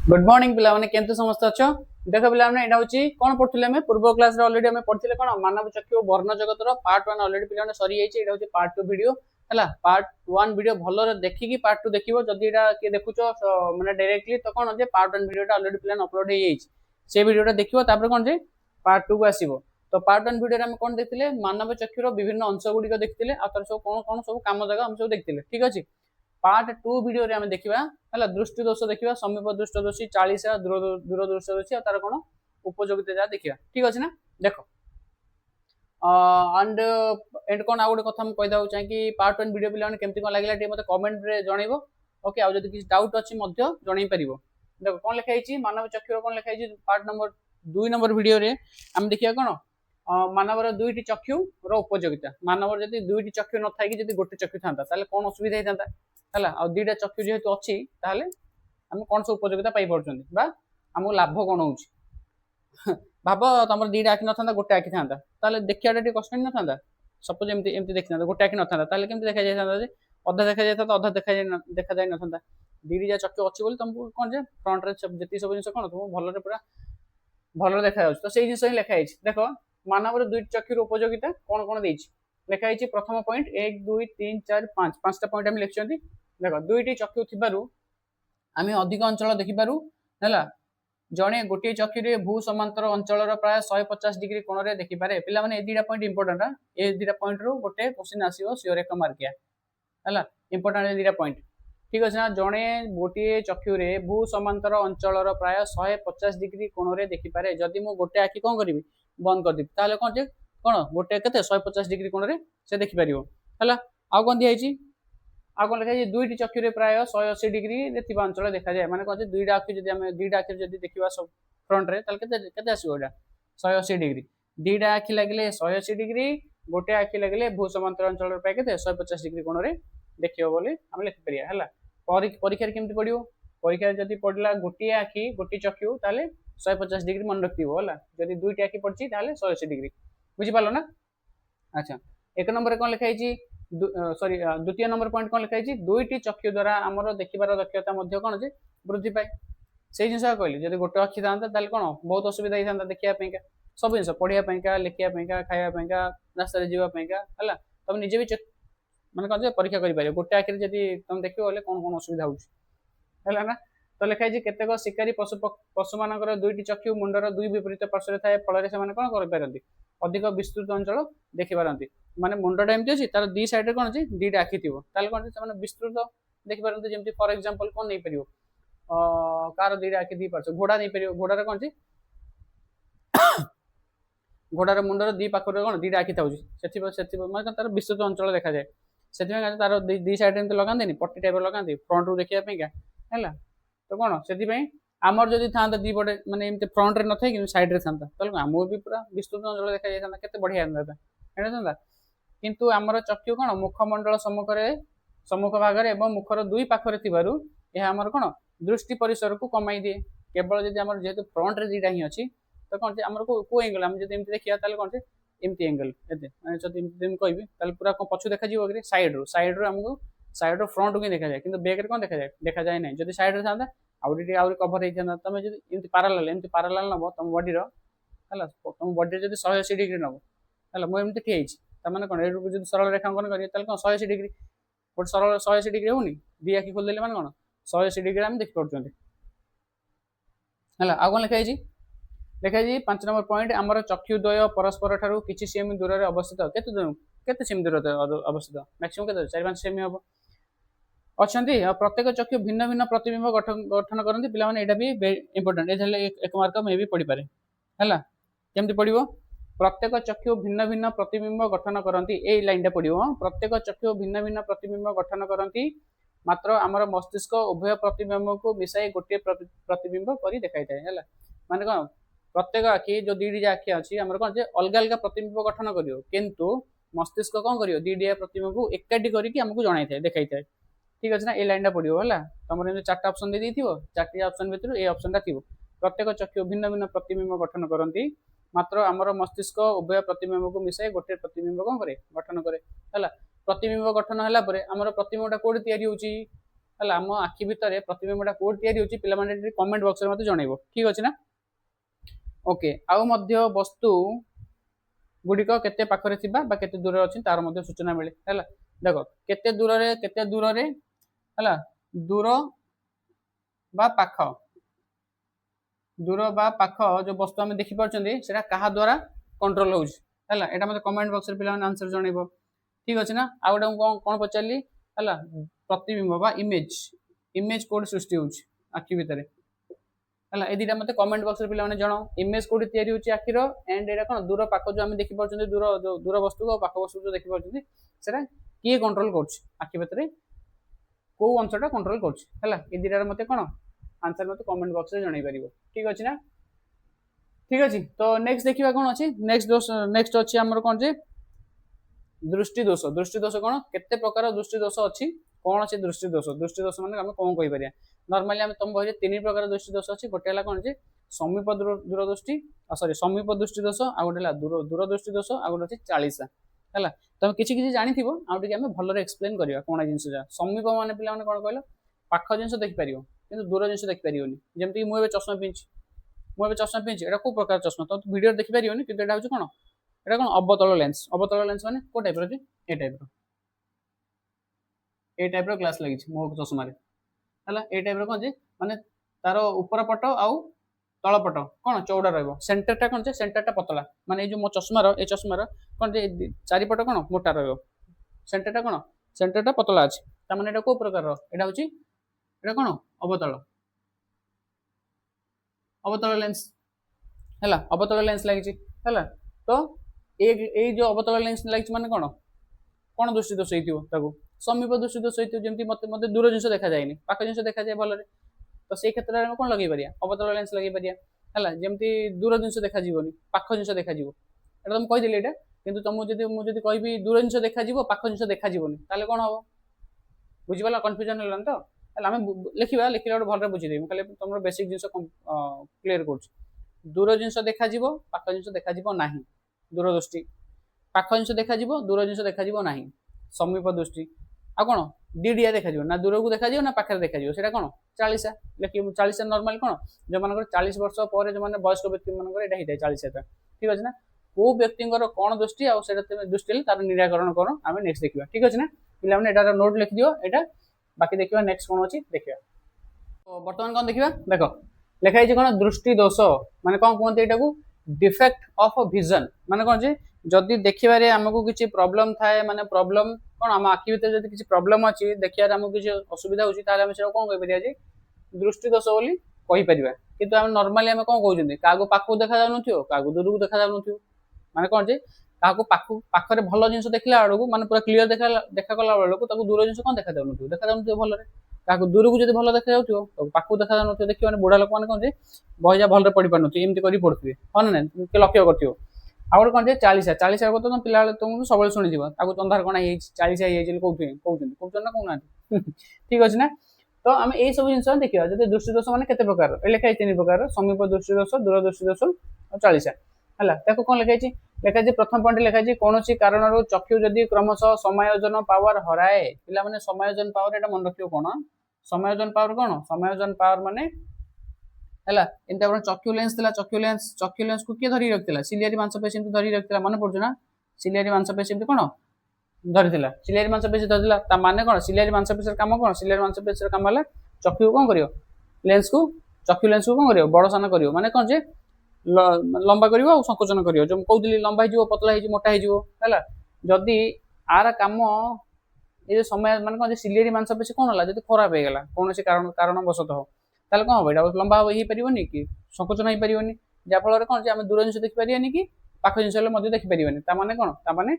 Good morning पिला माने केंतु समस्त अच्छो देख पिला माने एटा होची कोन पढथले हमें पूर्व क्लास रे ऑलरेडी हमें पढथले कोन मानव चक्षु वर्ण जगत रो पार्ट 1 ऑलरेडी पिला माने सरी जाईची एटा होची पार्ट 2 वीडियो हला पार्ट 1 वीडियो भलो रे देखि की पार्ट 2 देखिबो जदी एटा के देखुचो माने डायरेक्टली तो कोन जे पार्ट 1 वीडियो टा ऑलरेडी पिला अपलोड हे जाईची से वीडियो टा देखिबो तापर कोन जे पार्ट 2 को आसीबो तो पार्ट 1 वीडियो रे हम कोन देखथिले मानव चक्षु रो विभिन्न अंश गुडी को देखथिले आ तर सब कोन सब काम जगह हम सब देखथिले ठीक अछि पार्ट 2 वीडियो रे हम देखिबा हला दृष्टि दोष देखिबा समीप दृष्टि दोषी 40 दूर दृष्टि दोषी आ तार कोन उपयोगिता जा देखिबा ठीक अछि ना देखो एंड एंड कोन आ गुटे कथा हम कहि दाउ चाहि कि पार्ट 1 वीडियो पिलाने केमति कोन लागिला टे मते कमेंट रे जणैबो ओके आ जदी किछ डाउट अछि मध्य जणै परिबो देखो कोन लिखा हिची मानव चक्षु कोन लिखा हिची पार्ट नंबर 2 नंबर वीडियो रे हम देखिया कोन मानवर दुईटी चक्षु रो उपयोगिता मानवर जदी दुईटी चक्षु न थाई कि जदी गोटे चक्षु थांता ताले कोन असुविधा हेतांता हला आ दुईटा चक्षु जेहेतु अछि ताले हम कोन से उपयोगिता पाई परछन बा हमु लाभ कोन होउची भाबो तमर दुईटा आखि न थांता गोटे आखि थांता ताले देखियाटा टी कष्ट न थांता सपोज एमती एमती देखिना गोटे आखि न थांता ताले केमती देखा जाय थांता जे अधा देखा जाय थांता अधा देखा जाय न थांता दुईटा चक्षु अछि बोली तुमको कोन जे फ्रंट रे जति सब जिंस कोन तुम भलो रे पूरा भलो देखा जाउछ तो सेही जिंस ही लिखा हिची देखो मानवर दुईटी चक्षुर उपयोगिता कोन कोन देइछि लिखा हिची प्रथम पॉइंट 1 2 3 4 5 पांचटा पॉइंट हम लिखछंती देखो दुईटी चक्षु थिबारु आमे अधिक अंचल देखि पारु हला जणे गोटे चक्षु रे भू समांतर अंचल रो प्राय 150 डिग्री कोण रे देखि पारे पिला माने ए दीटा पॉइंट इंपोर्टेंट है ए दीटा पॉइंट रो गोटे क्वेश्चन आसीओ सियोर एक मार्किया हला इंपोर्टेंट ए दीटा पॉइंट ठीक अछि ना जणे गोटे चक्षु रे भू समांतर अंचल रो प्राय 150 डिग्री कोण रे देखि पारे जदी मो गोटे आखि कोन करबी बंद कर दिबी ताले कोन जे कोन गोटे केते 150 डिग्री कोण रे से देखि पारियो हला आ कोन दिया हिची आ कोन लिखा दुईटी चक्षु रे प्राय 180 डिग्री रे थिबा अंचल देखा जाय माने कोन जे दुईटा आखि जदी हम दुईटा आखि जदी देखिबा सब फ्रंट रे ताले केते केते आसीबो एटा 180 डिग्री दुईटा आखि लागले 180 डिग्री गोटे आखि लागले भू समांतर अंचल रे प्राय केते 150 डिग्री कोण रे देखियो बोली हम लिखि परिया हला परीक्षा रे केमति पडियो परीक्षा जदी पडला गोटे आखि गोटे चक्षु ताले 150 डिग्री मन रखिबो हला जदी दुईटा आखि पडची ताले 180 डिग्री बुझि पालो ना अच्छा एक नंबर रे कोन लिखा हिची सॉरी द्वितीय नंबर पॉइंट कोन लिखा हिची दुईटी चक्षु द्वारा हमरो देखिबार दक्षता मध्य कोन जे वृद्धि पाए सेही जिंस कहली जदी गोटे अखि थांता ताले कोन बहुत असुविधा हि थांता देखिया पैका सब जिंस पढिया पैका लिखिया पैका खाया पैका रास्ता रे जीवा पैका हला तब निजे भी माने कोन जे परीक्षा करि पारे गोटे आखि जदी तुम देखियो बोले कोन कोन असुविधा होउची हला ना तो लिखा हिची केतेक शिकारी पशु मानकर दुईटी चक्षु मुंडर दुई विपरीत पार्श्व रे थाए फल रे से माने कोन कर पारंती अधिक विस्तृत अंचल देखि पारंती माने मुंडटा एमती अछि तार दी साइड रे कोन अछि दीटा आखि थिबो ताले कोन से माने विस्तृत देखि पारंती जेमती फॉर एग्जांपल कोन नै परियो कार दीटा आखि दी पार्श्व घोड़ा नै परियो घोड़ा रे कोन अछि घोड़ा रे मुंडर दी पाखर रे कोन दीटा आखि थाउछि सेथि माने तार विस्तृत अंचल देखा जाय सेथि में तार दी साइड रे लगान देनी पट्टी टाइप लगान दे फ्रंट रो देखिया पेगा हैला तो कोन सेथि में आमर जदी थांता दी बडे माने एमते फ्रंट रे न थाई कि साइड रे थांता तले आमो भी पूरा विस्तृत अंचल देखा जाय थांता केते बढ़िया थांता एटा थांता किंतु आमर चक्षु कोन मुखमंडल सम्मुख भाग रे एवं मुखर दुई पाखरे थिबारु ए हमर कोन दृष्टि परिसर को कमाई दिए केवल जदी हमर जेतु फ्रंट रे दीटा ही अछि तो कोन हमर को एंगल हम जदी एमते देखिया ताले कोन एमती एंगल एते माने जदी एमती कहबी ताले पूरा को पछु देखा जीवो कि साइड रो हमको साइड रो फ्रंट को देखा जाय किंतु बैक रे कोन देखा जाय नै जदी साइड रे थांता आउडी आउरी कवर हे थांता तमे जदी एमती पैरेलल नबो तम बॉडी रो हला तम बॉडी जदी 180 डिग्री नबो हला मो एमती ठिया हिची त माने कोन एडु जदी सरल रेखांकन करी ताले कोन 180 डिग्री गोटे सरल 180 डिग्री होनी दी आखि खोल देले माने कोन 180 डिग्री हम देख पड़छन्ते हला आ कोन लिखा जी 5 नंबर पॉइंट हमर चक्षु द्वय परस्पर ठारू किछि सेमी दूर रे अवस्थित केते सेमी दूर रे अवस्थित मैक्सिमम केते 4 5 सेमी हो अछंती प्रत्येक चक्षु भिन्न भिन्न प्रतिबिंब गठन करंती पिला माने एटा भी इंपोर्टेंट ए झले एक मार्क में भी पढ़ी पारे हला केमति पढ़िबो प्रत्येक चक्षु भिन्न भिन्न प्रतिबिंब गठन करंती ए लाइनटा पढ़िबो प्रत्येक चक्षु भिन्न भिन्न प्रतिबिंब गठन करंती मात्र हमर मस्तिष्क उभय प्रतिबिंब को मिसाई गोटे प्रतिबिंब करी देखाई थाए हला माने कोन प्रत्येक आखि जो दीडी आखि अछि हमर कोन जे अलग अलग प्रतिबिंब गठन करियो किंतु मस्तिष्क कोन करियो दीडी प्रतिबिंब को एकाठी करी कि हमकु जणाई थाए देखाई थाए ठीक अछि ना ए लाइनटा पढ़ियो हला तमरे जे चारटा ऑप्शन दे दिथिबो चारटी ऑप्शन भितर ए ऑप्शनटा थिबो प्रत्येक चक्षु भिन्न भिन्न प्रतिबिंब गठन करंती मात्र हमर मस्तिष्क उभय प्रतिबिंब को मिसाई गोटे प्रतिबिंब कोन करे गठन करे हला प्रतिबिंब गठन हला परे हमर प्रतिबिंबटा कोडी तयारी होची ହେଲା ଆମ ଆଖି ଭିତରେ ପ୍ରତିବିମ୍ବଟା କୋଉଠି ତିଆରି ହେଉଛି ପିଲାମାନେ କमेଣ୍ଟ ବକ୍ସରେ ମୋତେ ଜଣେଇବ ଠିକ ଅଛି ନା ओके आउ मध्य वस्तु गुड़िक केते पाखरे थिबा बा केते दूर अछि तार मध्य सूचना मिले हैला देखो केते दूर रे हैला दूर बा पाख जो वस्तु हम देखि परछन्ती सेटा कहा द्वारा कंट्रोल होउछ हैला एटा मते कमेंट बॉक्स रे पिला आंसर जणैबो ठीक अछि ना आ गोटे कोन पचारली हैला प्रतिबिंब बा इमेज कोड सृष्टि होउछ आखि भितरे हैला ए दिटा मते कमेंट बॉक्स रे पिला माने जणाओ इमेज कोड तयारी होउछ आखिरो एंड एटा कोन दूर पाख जो हम देखि परछन्ती दूर वस्तु को पाख वस्तु जो देखि परछन्ती सेटा किए कंट्रोल करछ आखि भितरे को अंशटा कंट्रोल करछ हैला ए दिटा मते कोन आंसर मते कमेंट बॉक्स रे जणाई परिबो ठीक अछि ना ठीक अछि तो नेक्स्ट देखिबा कोन अछि नेक्स्ट अछि हमर कोन जे दृष्टि दोष कोन केते प्रकार दृष्टि दोष अछि कोन अछि दृष्टि दोष माने हम कोन कहि परिया नॉर्मली हम तुम बहिरे तीन प्रकार दृष्टि दोष अछि गोटे हला कोन जे समीप दूरदृष्टि सॉरी समीप दृष्टि दोष आ गोटे हला दूरदृष्टि दोष आ गोटे अछि 40 हला तुम किछि जानिथिबो आ टिके हम भलरे एक्सप्लेन करिया कोन जिंस जा समीप माने पिला माने कोन कहलो पाख जिंस देखि परियो किंतु दूर जिंस देखि परियोनी जेमति मु एबे चश्मा पिंच एटा को प्रकार चश्मा तो वीडियो देखि परियोनी किंतु एटा होछि कोन एटा कोन अवतल लेंस माने को टाइप रो ए टाइप रो ग्लास लागि छै मो चश्मा रे हला ए टाइप रो कोन जे माने तारो ऊपर पट आउ तळ पट कोन चौड़ा रहबो सेंटरटा कोन जे सेंटरटा पतला माने ए जो मो चश्मा रो कोन जे चारि पट कोन मोटा रहबो सेंटरटा पतला अछि ता माने एटा को प्रकार रो एटा होछि एटा कोन अवतल लेंस हला अवतल लेंस लागि छै हला तो ए जो अवतल लेंस लागि छै माने कोन दृष्टि दोष हेतियो ताको समीप दृष्टि दोष हेतियो जेमति मते दूर जिंस देखा जायनी पाख जिंस देखा जाय भलरे तो से क्षेत्र में कोन लगे परिया अवतल लेंस लगे परिया हला जेमति दूर जिंस देखा जीवनी पाख जिंस देखा जीवो एटा तुम कहि देली एटा किंतु तुम जदी कहबी दूर जिंस देखा जीवो पाख जिंस देखा जीवनी ताले कोन हबो बुझि वाला कंफ्यूजन हलन तो हला हम लिखिला भलरे बुझि देबी खाली तुमरो बेसिक जिंस क्लियर करछ दूर जिंस देखा जीवो पाख जिंस देखा जीवो नाही दूरदृष्टि पाख जिंस देखा जीवो दूर जिंस देखा जीवो नाही समीप दृष्टि आ कोन डीडिया देखा जीवो ना दूर को देखा जीवो ना पाखरे देखा जीवो सेटा कोन 40 लेखि 40 नॉर्मल कोन जो मानकर 40 वर्ष पर जो माने वयस्क व्यक्ति मानकर एटा हिते 40 ठीक अछि ना को व्यक्तिंकर कोन दृष्टि आ सेटा दृष्टि तार निराकरण करो आमे नेक्स्ट देखिबा ठीक अछि ना पिला माने एटा नोट लिखि दियो एटा बाकी देखिबा नेक्स्ट कोन अछि देखिबा तो वर्तमान कोन देखिबा देखो लेखा है कोन दृष्टि दोष माने कोन कोनते एटा को डिफेक्ट ऑफ विजन माने कोन जे जदि देखिबारे हमकु किछि प्रॉब्लम थाए माने प्रॉब्लम कोन हम आखि भीतर जदि किछि प्रॉब्लम अछि देखियार हमकु किछि असुविधा होछि ताले हम सेटा कोन कहि परिया जे दृष्टि दोष बोली कहि परिबा किंतु हम नॉर्मली हम कोन कहउछन्ती कागो पाखु देखा जाउ नथियो कागो दूर को देखा जाउ नथियो माने कोन जे कागो पाखरे भलो जिंस देखला आडको माने पूरा क्लियर देखा कला बेलको ताको दूर जिंस कोन देखा जाउ नथियो भलरे कागो दूर को जदि भलो देखा जाउथियो तो पाखु देखा जाउ नथियो देखियो माने बुढा लोक माने कोन जे बहिजा भलरे पढि पारनथियो एमति करि पढथुबे हन ने के लक्ष्य करथियो आउर कोन जे 40 को तो पिला तुम सबले सुनि दिबो ताको तंधार कोन हे 40 हे जे कहउछन ना कोन ठीक अछि ना तो हम ए सब जिंस देखियो जदि दृष्टि दोष माने केते प्रकार ए लेखा तीन प्रकार समीप दृष्टि दोष दूर दृष्टि दोष और 40 हला ताको कोन लेखा जे प्रथम पॉइंट लेखा जे कोनोसी कारणरो चक्षु जदि क्रमशः समायोजन पावर हराए पिला माने समायोजन पावर एटा मन रखियो कोन समायोजन पावर माने हला एंत अपन चक्षु लेंस को के धरि रखतिला सिलियरी मांसपेशी धरि रखतिला मन पड़छ ना सिलियरी मांसपेशी कोन धरिथिला सिलियरी मांसपेशी धरिथिला ता माने कोन सिलियरी मांसपेशी काम कोन सिलियरी मांसपेशी काम हला चक्षु कोन करियो चक्षु लेंस को कोन करियो बड़ सान करियो माने कोन जे लंबा करियो और संकोचन करियो जो कहउदिली लंबा हिजो पतला हिजो मोटा हिजो हला जदी आरा काम ए समय माने कोन जे सिलियरी मांसपेशी कोन हला जदी खराब हे गेला कोनोसी कारण वशत हो ताले कोन होबा एटा लंबा हो ही परियोनी कि संकोचन ही परियोनी जा फल रे कोन जे हम दूर जिंस देखि परियानी कि पाख जिंस ले मध्ये देखि परियोनी ता माने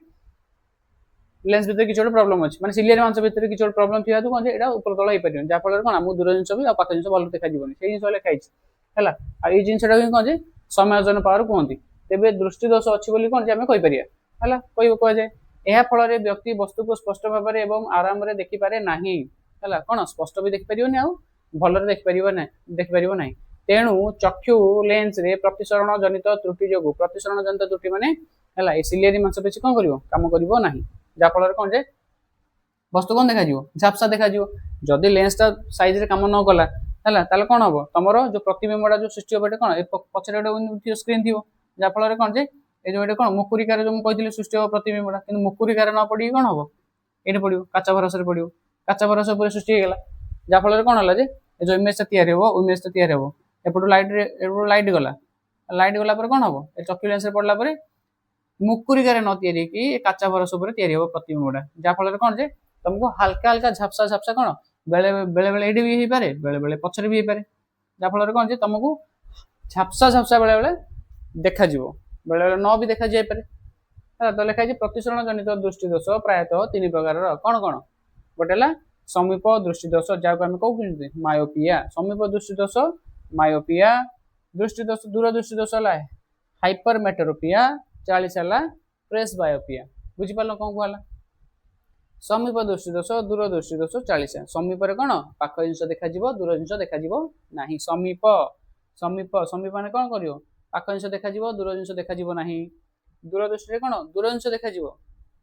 लेंस भीतर किछ प्रॉब्लम अछि माने सिलियर मांस भीतर किछ प्रॉब्लम थिया तो कोन जे एटा ऊपर तळ ही परियोनी जा फल रे कोन हम दूर जिंस भी आ पाख जिंस भलो देखा जीवनी सेही जिंस ले खाइछ हला आ ई जिंसटा कोन जे समायोजन पावर कोनती तेबे दृष्टि दोष अछि बोली कोन जे हम कहि परिया हला कोइ जाय एहा फल रे व्यक्ति वस्तु को स्पष्ट भाव रे एवं आराम रे देखि पारे नाही हला कोन स्पष्ट भी देखि परियोनी आ भलरे देखि परिबो नाही तेणु चक्षु लेंस रे प्रतिसरण जनित त्रुटि जोगु प्रतिसरण जनित त्रुटि माने हला ए सिलियरी मांसपेशी कोन करिवो काम करिवो नाही जा फल रे कोन जे बस्तु कौन देखा झापसा देखा जदि लेंसटा साइज रे काम न कला ताले कौन हम तुम जो प्रतिबिंबटा जो सृष्टि हे कौन पचर गोटे स्क्रीन थी जहाँफल कौन जे ये जो कौन मुकुरिकार जो मुझे सृष्टि हम प्रतिबिंबटा कि मुकुरिकार न पड़ी कौन हम ये पड़ो काचा भरोसा पड़ो काचा भरोसा पर सृष्टि होगा जहाँफल कौन है जो इमेज तैयारी हम इमेज तैयारी हम एपटू लाइट गला कौन हम चक्षु लेंस पड़ला मुकुरिकार न तैयारी कि काचा भरोसा पर तैयारी हम प्रतिबिंबटा जहाँफल कौन जे तुमको हल्का हल्का झापसा झापसा कौन बेले बेले बेले ये भी पारे बेले बेले पछरे भी पारे जहाँफल कौन जे तुमको झापसा झापसा बेले बेले देखा बेले बेले न भी देखा जाए पारे तो लिखाई प्रतिसरण जनित दृष्टि दोष प्रायतः 3 प्रकार कौन कौन गोटे समीप दृष्टि दोष जहाँ आम कहते मायोपिया समीप दृष्टि दोष मायोपिया दृष्टि दोष दूर दृष्टि दोष है हाइपरमेट्रोपिया 40 है प्रेस बायोपिया बुझिपाल कौन कहला समीप दृष्टि दोष दूर दृष्टि दोष 40 समीप कौन पाख जिन देखा दूर जिन देखा ना समीप समीप समीप मैंने कौन कर पाख जिन देखा दूर जिन देखा ना दूर दृष्टि कौन दूर जिन देखा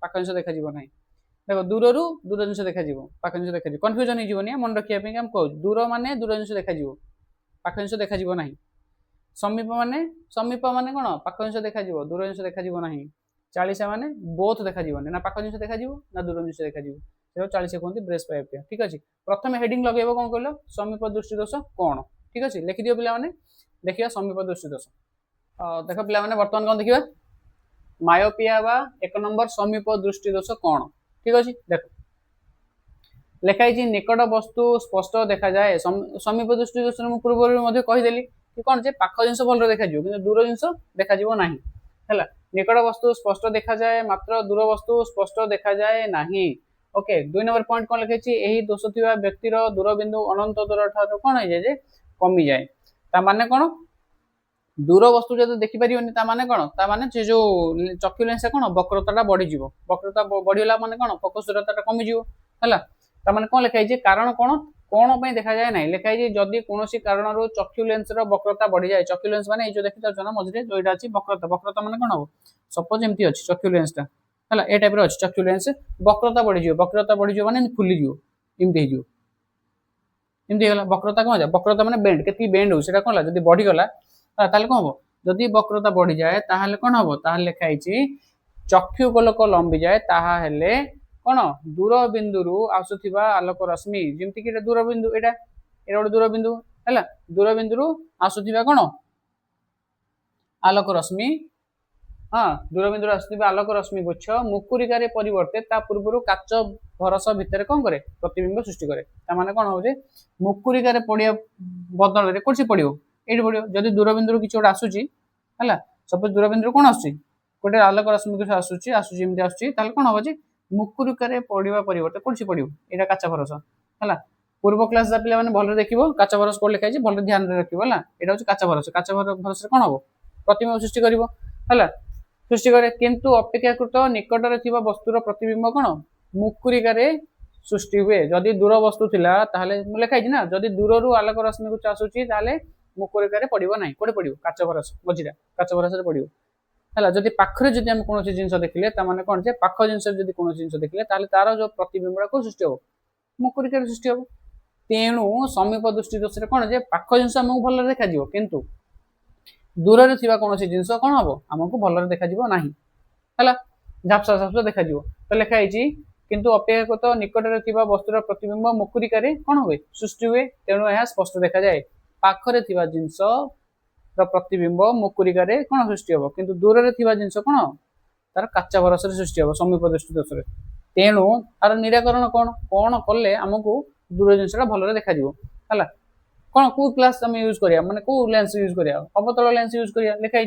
पाख जिन देखा ना देख दूर दूर जिन देखा पाख जिन देखा कन्फ्यूजन हो मन रखा आम कहूँ दूर माने दूर जिन देखा पाख जिन देखा ना समीप माने कौन पाख जिन देखा दूर जिन देखा ना 40 माने बोथ देखा ना पाख जिन देखा ना दूर जिन देखा 40 कहते ब्रेस बायोपिया ठीक अच्छे प्रथम हेडिंग लगे कौन कहल समीप दृष्टि दोष कौन ठीक अच्छे लिखिद पे देखिए समीप दृष्टि दोष देख पे बर्तमान कौन देखा मायोपिया बा 1 नंबर समीप दृष्टि दोष कौन ठीक अच्छे देख लिखाई निकट वस्तु स्पष्ट देखा जाए समीप दृष्टि दोष पूर्व कहीदेली कि कौन जे पाख जिन भल देखा कि दूर जिन देखा ना है निकट वस्तु स्पष्ट देखा जाए मात्र दूर वस्तु स्पष्ट देखा जाए नहीं ओके 2 नंबर पॉइंट कौन लिखाई यही दोष थिबा व्यक्तिर दूरबिंदु अनंत दूर ठार कौन हो जाए कमी जाए ता माने कौन दूर वस्तु जब देखिपार माने कौन ता माने से जो चक्षु लेंस कौन वक्रता बढ़ी वक्रता बढ़ीगला माने कौन फोकस दूरता कमी है ताने कौन लिखाई कारण कौन कौन पे देखा जाए ना लिखाई जदि कौन कारण चक्षु लेंस वक्रता बढ़ी जाए चक्षु लेंस माने जो देखी ना मझे जो यहाँ अच्छी वक्रता वक्रता माने कौन हम सपोज एमती अच्छी चक्षु लेंसटा है ए टाइप अच्छी चक्षु लेंस वक्रता बढ़ी माने फुली एमती होगा वक्रता कौन जाए वक्रता माने बेंड के बेंड हो कौन जब बढ़ीगला कौन हम जदि वक्रता बढ़ी जाए ताहले कौन हम ताहले लिखाई चक्षु गोलक लंबी जाए ताहले कौन दूर बिंदु आसुवा आलोक रश्मि जमती कि दूर बिंदु यहाँ गोटे दूर बिंदु है दूर बिंदु आसुवा कौन आलोक रश्मि हाँ दूर बिंदु आसुवा आलोक रश्मि गुच्छ मुकुरिकार परिवर्ते ता पूर्व काच भरस भितर कौन करे प्रतिबिंब सृष्टि करे ताने कौन हो मुकुरिकार पड़िया बदल में कौन सी पड़ो ये पड़ो जदि दूर बिंदु किसी गोटे आसूची है सपोज दूर बिंदु कौन आसूँ गोटे आलोक रश्मि आसूची आसूमी आसूँ कौन हम मुकुरिकार पड़ा परिवर्ते कौन सी पड़ो यहाँ काचा भरस है पूर्व क्लास पे भल देख काचा भरस कौन लिखाई भल ध्यान रखिए है यहाँ हूँ काचा भरस कौन हम प्रतिबिंब सृष्टि कर सृष्टि करे किंतु अपेक्षाकृत निकटरे थिबा वस्तुर प्रतिबिंब कौन मुकुरिकार सृष्टि हुए जदि दूर वस्तु थिला ताहले लिखाई ना जदि दूर आलोक रश्मि कुछ आसूची ताहले मुकुरिकार पड़ो ना कौटे पड़ो काच भरस मझीरा काच भरस पड़ो है जदि पाखरे जदि हम कौन जिन देखिले कौन से पाख जिन कौन जिन देखिले तार जो प्रतिबिंब को सृष्टि हम मुकुरिकार सृष्टि हम तेणु समीप दृष्टि दोष कौन जे पाख जिन आमको भल देखा किंतु दूर रे थिबा कौन जिनस कौन हम आमको भल देखा ना है झापसा झापसा देखा तो लिखाई किंतु अपेक्षाकृत निकटरे थिबा वस्तुर प्रतिबिंब मुकुरिकार कौन हुए सृष्टि हुए तेणु यह स्पष्ट देखा जाए पाखरे थिबा जिनस प्रतिबिंब मुकुरिकार कौन सृष्टि हम किंतु दूर रे थिबा जिनस कौन तार काचा भरस सृष्टि हम समीप दृष्टि दोष तेणु तार निराकरण कौन कौन कले आमको दूर जिनसा भल देखा है कौन कौ ग्लास आम यूज करिया माने कौ लेंस यूज करिया अवतल लेंस यूज करिया लिखाई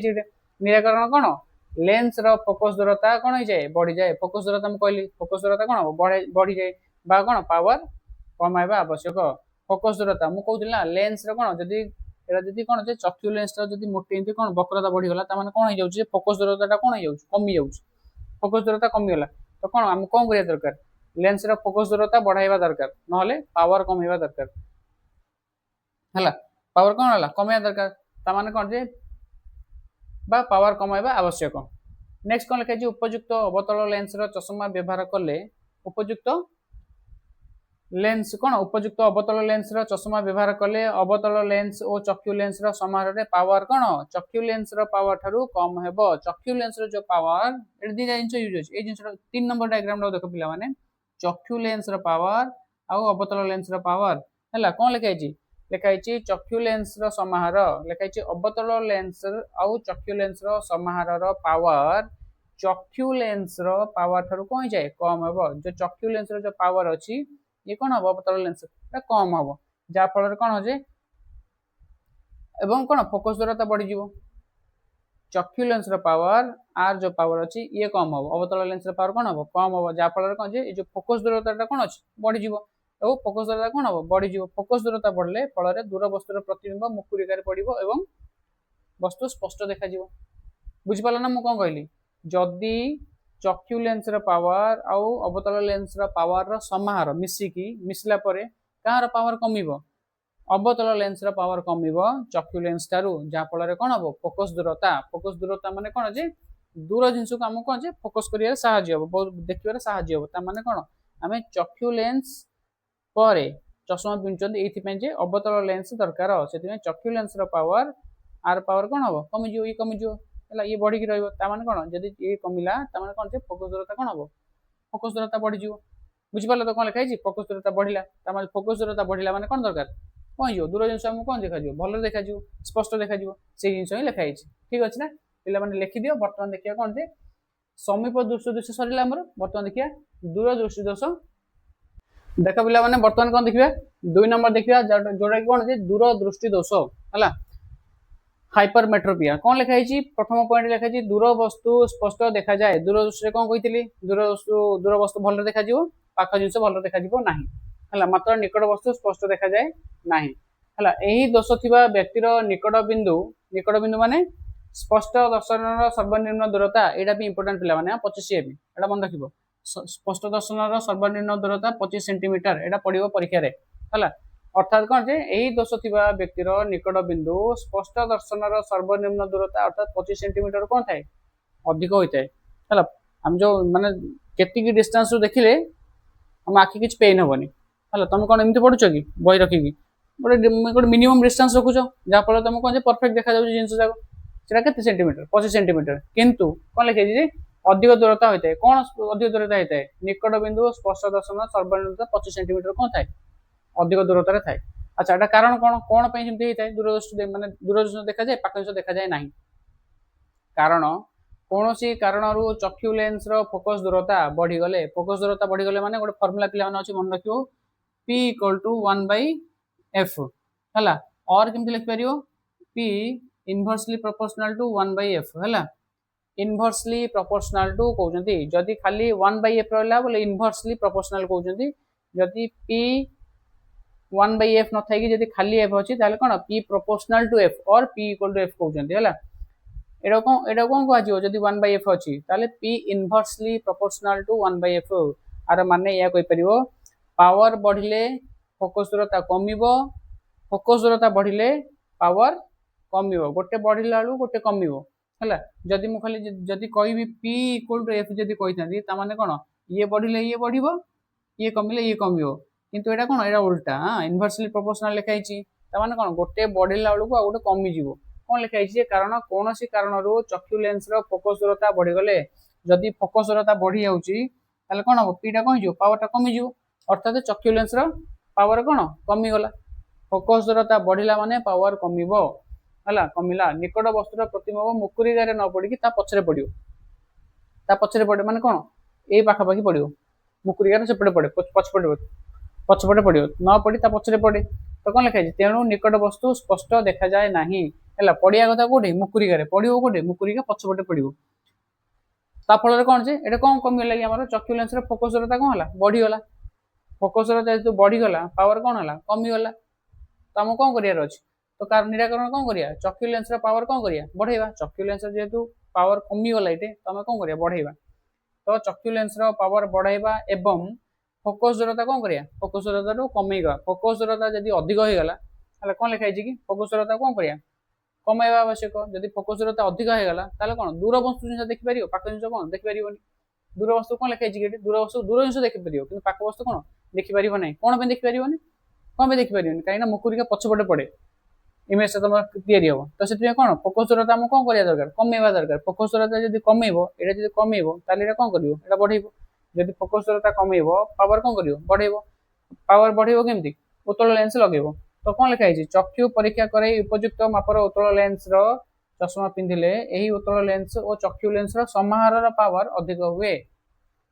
निराकरण कौन लेंस रो फोकस दूरता कौन हो जाए बढ़ी जाए फोकस दूरता मुझे कहली फोकस दूरता कौन बढ़ी जाए बा कौन पावर कमाइबा आवश्यक फोकस दूरता मुझे कहूँ ना लेंस रो कौन जदि जदि कौन चक्षु लेंस जदि मोटे कौन वक्रता बढ़ीगला कौन हो फोकस दूरता कौन हो कमी जाऊँ फोकस दूरता कमीगला तो कौन आम कौन करिया दरकार लेंस रो फोकस दूरता बढ़ाइबा दरकार नहले पावर कमाइबा दरकार है पावर कौन है कमाइबा दरकार ताने कौन जे बा पावर कमाइबा आवश्यक नेक्स्ट कौन लिखाई उपयुक्त अवतल लेंस चषमा व्यवहार कले उपयुक्त लेंस कौन उपयुक्त अवतल लेंस चषमा व्यवहार कले अवतल लेंस और चक्षु लेंस समारोह पावर कौन चक्षु लेंस पावर ठारू कम हेब चक्षु लेंस जो पावर ये दीटा जिन यूज अच्छे जिन 3 नंबर डायग्राम देख पिला माने चक्षु लेंस पावर आउ अवतल लेंस पावर है कौन लिखाई लिखाई चक्षु लेंस समाहार लिखाई अवतल लेंस आउ चक्षु लेंस समाहार पावर चक्षु लेंस पावर ठारू कौन जाए कम हेब जो चक्षु लेंस जो पावर अच्छी ये कौन हम अवतल लेंस कम हम जहाँफल कौन हो एवं कौन फोकस दूरता बढ़ी चक्षु लेंस पावर आर जो पावर अच्छी ये कम हम अवतल लेंस पावर कौन हम कम हम जहाँफल कौन जो फोकस दूरता कौन अच्छी बढ़ी और फोकस दूरता कौन हम बढ़ी फोकस दूरता बढ़ले फल दूर वस्तुर प्रतिबिंब मुकुरिकार पड़ो और वस्तु स्पष्ट देखा बुझिपाल ना मुझे कौन कहली जदि चक्षु लेंस पावर आउ अवतल लेंस पावर समाहार मिसिकी मिसला परे कार पावर कमिबो अवतल लेंस पावर कमिबो चक्षु लेंस ठारू जहाँफल कौन हम फोकस दूरता माने कौन जे दूर जिनस को आम कौन जे फोकस करिया साहाय्य हो देखिबार साहाय्य हो ता माने कौन आम चक्षु लेंस पर चषमा पिंधुचंदी एथि जे अवतल लेंस दरकार से चक्षु लेंस पावर आर पावर कौन हम कमिजो ये कमिजो है ये बढ़ी रही कौन जब ये कमिला कौन से फोकस दूरता कौन हम फोकस दूरता बढ़ी बुझिपाल तो कौन लिखाई फोकस दूरता बढ़ला फोकस दूरता बढ़ला माने कौन दरकार कौन जो दूर जिन आमको कौन देखा भल देखा स्पष्ट देखा से जिन ही लिखाई ठीक अच्छे ना पे लिखिदियो बर्तमान देखिए कौन से समीप दृष्टि दोष सरला बर्तमान देखिए दूर दृष्टि दोष देख पिला मैंने बर्तमान कौन देखिए 2 नंबर देखिए जोटा कि कौन दूर दृष्टि दोष है हाइपरमेट्रोपिया कौन लिखाई प्रथम पॉइंट लिखाई दूर वस्तु स्पष्ट देखा जाए दूर दृष्टि कौन कही दूर वस्तु भल देखा पाख जिन भल देखा है मात्र निकट वस्तु स्पष्ट देखा जाए ना है दोष थिबा व्यक्तिर निकट बिंदु माने स्पष्ट दर्शन सर्वनिम्न दूरता यहाँ भी इंपोर्टाट पिला 25 एम एटा मन रखिबो स्पष्ट दर्शन सर्वनिम्न दूरता 25 सेंटीमीटर यहाँ पड़ो परीक्षा है अर्थात कौन जे यही दोष थिबा व्यक्तिर निकट बिंदु स्पष्ट दर्शन सर्वनिम्न दूरता अर्थात 25 सेंटीमीटर कौन थाए अधिक होता है हम जो माने केतिकी डिस्टेंस देखिले हम आखि किछ पेन हेबनी है तुम कौन एमती पढ़ुच कि बही रखिकी गोटे मिनिमम डिस्टेंस रखुच जहाँफल तुम कौन परफेक्ट देखा जाए जिन जाक के सेंटीमीटर 25 सेंटीमीटर किंतु कौन लिखे अधिक दूरता होता है कौन अधिक दूरता होता है निकट बिंदु स्पष्ट दर्शन सर्वनिम्न 25 सेंटीमीटर कौन थाए अधिक दूरतार थाए अच्छा एटा कारण कौन कौन होता दूरदृष्टि माने दूरदृष्टि देखा जाए पाख जिन देखा जाए ना कारण कौन सी कारण चक्षु लेंस फोकस दूरता बढ़ीगले फोकस दूरता बढ़ीगले माने गोटे फर्मुला पिला अच्छे मन रखियो P = 1/f है और केमती लिखिपर P inversely proportional to 1/f है इनवर्सली प्रोपोर्शनल टू कहते जदि खाली 1/f रहा बोले इनवर्सली प्रोपोर्शनल कहते जदि P 1/f न थी जब खाली f अच्छी कौन P प्रोपोर्शनल टू f और P = f कहते हैं एटा कौन कह जब 1/f अच्छी P inversely proportional to 1/f आर माने या कहीपर पावर बढ़िले फोकस दूरता कमिब फोकस दूरता बढ़िले पावर कमिब गोटे बढ़िला बेलू गोटे कमिब है जदि मुझे खाली जदि कहि P = f जदि कही था कौन ये बढ़िले ये बढ़ ये कमिले ये कमिब किंतु एटा कौन एटा उल्टा इनवर्सली प्रोपोर्शनल लिखाई ताने कौन गोटे बढ़िला बेलू आ गोटे कमिजिव कौन लिखाई कारण कौन सी कारण चक्षु लेंस फोकस दूरता बढ़ीगले जदि फोकस दूरता बढ़ी जाऊँगी कौन हम पीटा कौन हो पावरटा कमिज अर्थात चक्षु लेंस पावर कौन कमिगला फोकस दूरता बढ़िला माने पावर कमिब है कमिला निकट वस्तुर प्रतिबिंब मुकुरिगारे न पड़ी पछरे पड़ो पछरे पड़े माने कौन ये पाखापाखि पड़ो मुकुरिगार सेपटे पड़े पछपटे पड़ो न पड़ी पछरे पड़े तो कौन लिखाई तेणु निकट वस्तु स्पष्ट देखा जाए ना है पड़िया कथा कौटे मुकुरिगारे पड़ो कौटे मुकुरिगा पछपटे पड़ो ताफल कौन से ये कौन कमिगला कि आम चक्षु लेंस फोकस दूरता कौन है बढ़ीगला फोकस दूरता जो बढ़ीगला पावर कौन है कमिगला तो आम कौन करार अच्छे तो कार निराकरण कौन करिया चक्षु लेंस पावर कौन करिया बढ़ेवा चक्षु लेंस जेहेतु पावर कमिगला ये तो आम कौन करिया बढ़ेवा तो चक्षु लेंस पावर बढ़ाइबा एवं फोकस दूरता कौन करिया फोकस दूरता कमेगा फोकस दूरता जब अधिक होगला कौन लिखाई कि फोकस दूरता कौन करिया कमेवा आवश्यक जब फोकस दूरता अधिक होगला कौन दूर वस्तु जिन देखिपर पाख जिन कौन देखिपर दूर वस्तु कौन लिखाई दूर वस्तु दूर जिन देखिपर कि पाख वस्तु कौन देखि परिबो नै कोन पे देखि परिबोनी कोन पे देखि परिबोनी काई ना मुकुरिका पछपटे पड़े इमेज से तुम तैयारी हम तो से कौन फोकस दूरता आम कौन करा दरकार कमेवा दरकार फोकस दूरता जब कमेबो एटा जब कमेबो ताले एटा कौन करिवो एटा बढ़ेबो जब फोकस दूरता कमेबो पावर कौन करिवो बढ़ेबो पावर बढ़ेबो केमती उत्तल लेंस लगेबो तो कौन लिखा है चक्षु परीक्षा करे उपयुक्त मापर उत्तल लेंस रो चश्मा पिंधिले एही उत्तल लेंस और चक्षु लेंस रो समाहार रो पावर अधिक हुए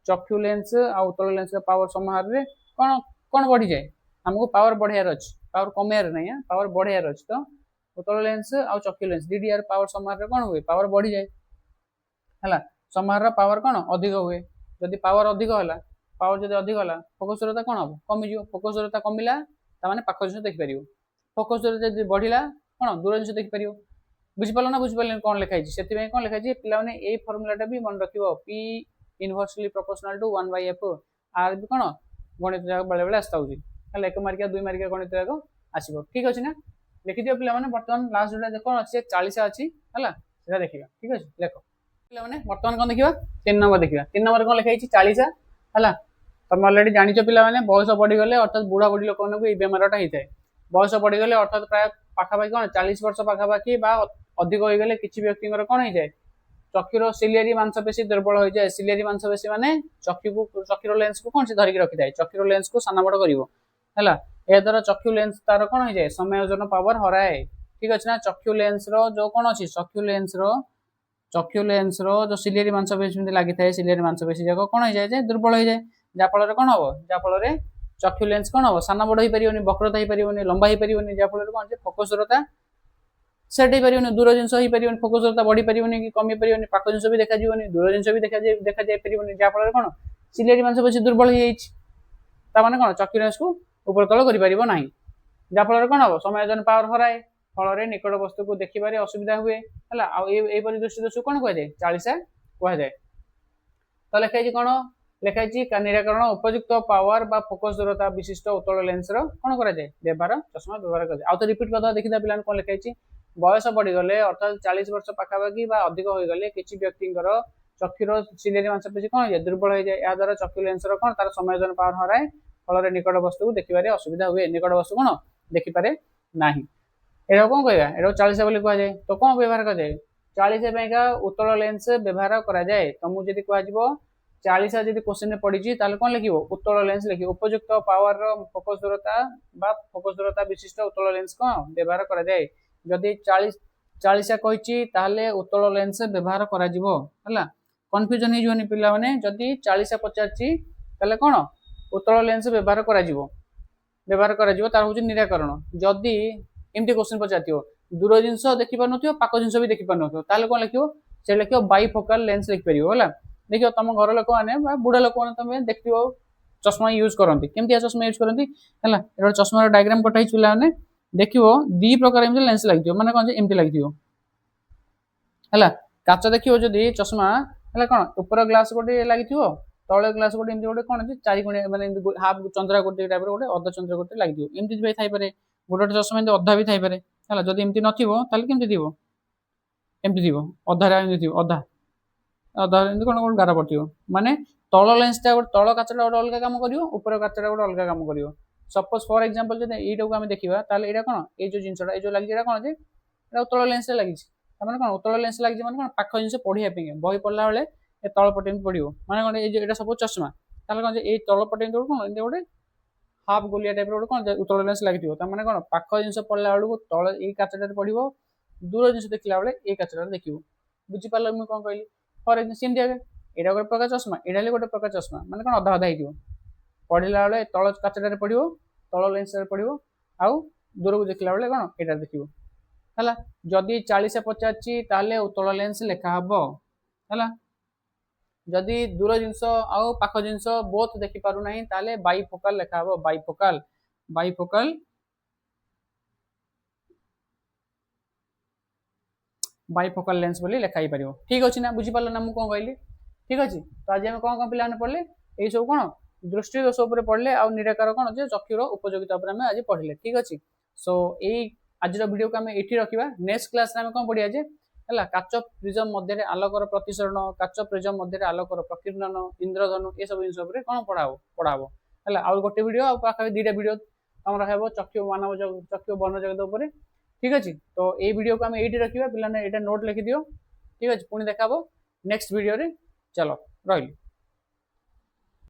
चक्षु लेंस आ उत्तल लेंस रो पावर समाहार रे कौन कौन बढ़ी जाए हमको पावर बढ़ियार अच्छी पावर कमेयार नहीं है पावर बढ़ियार अच्छी तो उत्तल लेंस आ चक्षु लेंस डीडीआर पावर समाहार रे कौन हुए पावर बढ़ी जाए है समाहार रो पावर कौन अधिक हुए जदि पावर अधिक है पावर जब अधिक है फोकस दूरता कौन हम कमिज फोकस दूरता कमिला ताने पाख जिन देखिपर फोकस दूरता जब बढ़ला कौन दूर जिन देखिपर बुझिपाल ना बुझिपाल कौन लिखाई से कौन लिखाई पे ये फर्मुलाटा भी मन रख P inversely proportional to 1/f आर भी कौन गणित जाक बेले बेले आसता है एक मार्किया 2 मार्किया गणित जाक आसो ठीक अच्छे ना लिखिदिव पे बर्तमान लास्ट जोटा कौन अच्छे 40 अच्छी है देखा ठीक अच्छे लेख पे बर्तमान कौन देखा 3 नंबर देखा 3 नंबर कौन लिखाई 40 है तुम अलरेडी जानिच पे बयस बढ़ीगले अर्थात बुढ़ा बुढ़ी लोक ये बेमारटा होता है बयस बढ़ीगले अर्थात प्राय पाखापाखि कौन 40 वर्ष पाखापाखि अधिक हो गले किसी व्यक्ति कौन हो जाए चक्षुर सिलियरी मांसपेशी दुर्बल हो जाए सिलियरी मांसपेशी माने चक्षुर लेंस को कौन से धरिक रखी थाए चक्षुर लेंस को साना बड़ कर या द्वारा चक्षु लेंस तार कौन हो जाए समायोजन पावर हराए ठीक अच्छे ना चक्षु लेंस रो जो कौन अच्छी चक्षु लेंस रो जो सिलियरी मांसपेशी लगी था सिलियरी मांसपेशी जाक कौन हो जाए दुर्बल हो जाए जहाँफल कौन हम जहाँफल चक्षु लेंस कौन हम साना बड़ हो पार वक्रता हो पार लंबा हो पार जहाँफल कौन फोकस दूरता सेट हो पार दूर जिन हो पार फोकस दूरता बढ़ी पार कि कमी पार पाख जिन भी देखा दूर जिन भी देखा जापर जहाँफल कौन सिलियरी मांसपेशी दुर्बल हो जाने कौन चक्षु लेंस को ऊपर तल कर ना जहाँफल कौन हम समायोजन पावर हराए फल निकट वस्तु को देखिबार असुविधा हुए है दृष्टि दोष कौन कहुए 40 कहुए तो लिखाई कौन लिखाई निराकरण उपयुक्त पावर बा फोकस दूरता विशिष्ट उत्तल लेंस कौन कराए व्यवहार चश्मा व्यवहार कर आउ तो रिपीट करदा देखिदा पिलान कौन लिखाई बयस बढ़ीगले अर्थात 40 वर्ष पाखापाखि अधिक हो गले किसी व्यक्ति चक्षुर सिलियरी मांसपेशी कौन हो दुर्बल हो जाए द्वारा चक्षु लेंस कौन तार समायोजन पावर हराए फल निकट वस्तु को देखिबार असुविधा हुए निकट वस्तु कौन देखिपारे ना एटा कौन कहवा एटा 40 बोली कहुए तो कौन व्यवहार कराए 40 उत्तल लेंस व्यवहार कराए तुमको जब कह 40 जब क्वेश्चन पड़ी कौन लिख उत्तल लेंस लिख उपयुक्त पावर फोकस दूरता फोकस दूरता विशिष्ट उत्तल लेंस कौन व्यवहार कराए जदि 40 कही उत्तल लेंस व्यवहार करा कन्फ्यूजन होनी पिला माने जदि 40 पचार कौन उत्तल लेंस व्यवहार करा तार हूँ निराकरण जदि एमती क्वेश्चन पचार दूर जिन देखिपार न पाख जिन भी देखिपार न कौन लिख से लिख बाइफोकाल लेंस लिखिपर है देख तुम घर लोक मैंने बुढ़ा लोक मैंने तुम देख चश्मा यूज करती केमती चश्मा यूज करती है चश्मार डायग्राम कटाई पे देख दी प्रकार एमती लेंस लगी मैंने कौन एमती लगी है काच देख जदि चश्मा है कौन ऊपर ग्लास गोटे लगी तले ग्लास गोटे एमती गोटे कौन चार कोणिया माने हाफ चंद्रा गोटे टाइप गोटे अधा चंद्रा गोटे लगी एमती भी थी गोटे चश्मा एमती अधा भी थी है जदि एमती नमती थी एमती थी अधारे एमती थी अधा अधा कौन कौन गार पड़ो माने तल लेंसटा गोटे तल काचटा गोटे अलग कम कर ऊपर काचटा गोटे अलग कम कर सपोज फॉर एग्जांपल जब यू आम देखा ये कौन ये जो जिनसा ये जो लगी कौन उत्तल लेंस लगी मैंने कौन उत्तल लेंस लगी मैंने कौन पाख जिन पढ़ाई बही पढ़ला बेले ये तल पटे पड़ो मैंने कौन ये सपोज चश्मा कौन ये तल पटे कौन गोटे हाफ गोलिया टाइप गोटे कौन उत्तल लेंस लगी मैंने कौन पाख जिन पढ़ला बेलू तल ये काचटार पड़ो दूर जिन देखला बेले ये काचटार देख बुझीपार मुझे कौन कहली फर सेमती यहाँ गोटे प्रकार चश्मा यहाँ गोटे प्रकार चश्मा मैंने कौन अधा अधा हो पढ़ला बेले तल काचटार पड़ो तल लेंस पड़ो आउ दूर को देखला बेले कौन यहाँ देख है जदि 40 पचार उत्तल लेंस लिखाव है जदि दूर जिनस आउ पाख जिनस बोथ देखिपार ना बाइफोकाल लिखाव बाइफोकाल बाइफोकाल बाइफोकाल लेंस बोली लिखाई पार ठीक अच्छे ना बुझीपार ना मुझे कौन कहली ठीक अच्छे तो आज आम कौन कौन पे पढ़ले ये सब कौन दृष्टि दोष पढ़ले आ निराकार कौन जे चक्षुर उपयोगिता आज पढ़ले ठीक अच्छे सो यही आज वीडियो को आम ये रखा नेक्स्ट क्लास में कौन पढ़िया जे है काच प्रिजम मध्य आलोकर प्रतिसरण काच प्रिजम मध्य आलोकर प्रकीर्णन इंद्रधनु ये सब जिन कौन पढ़ाब ହେଲା ଆଉ ଗୋଟେ ଭିडिଓ ଆଉ ପାଖାପାଖି 2ଟା ଭିडिଓ ତମର ହେବ ଚକ୍ଷୁ ମାନବ ଚକ୍ଷୁ ବର୍ଣ୍ଣ ଜଗତ ଉପରେ। ঠিক ଅଛି ତ এই ভিডিওକୁ ଆମେ ଏଇଠି ରଖିବା ପିଲାମାନେ ଏଇଟା ନୋଟ୍ ଲେଖିଦିଅ। ঠিক ଅଛି ପୁଣି ଦେଖା ହବ ନେକ୍ସଟ ଭିଡ଼ିଓରେ। ଚାଲ ରହିଲି।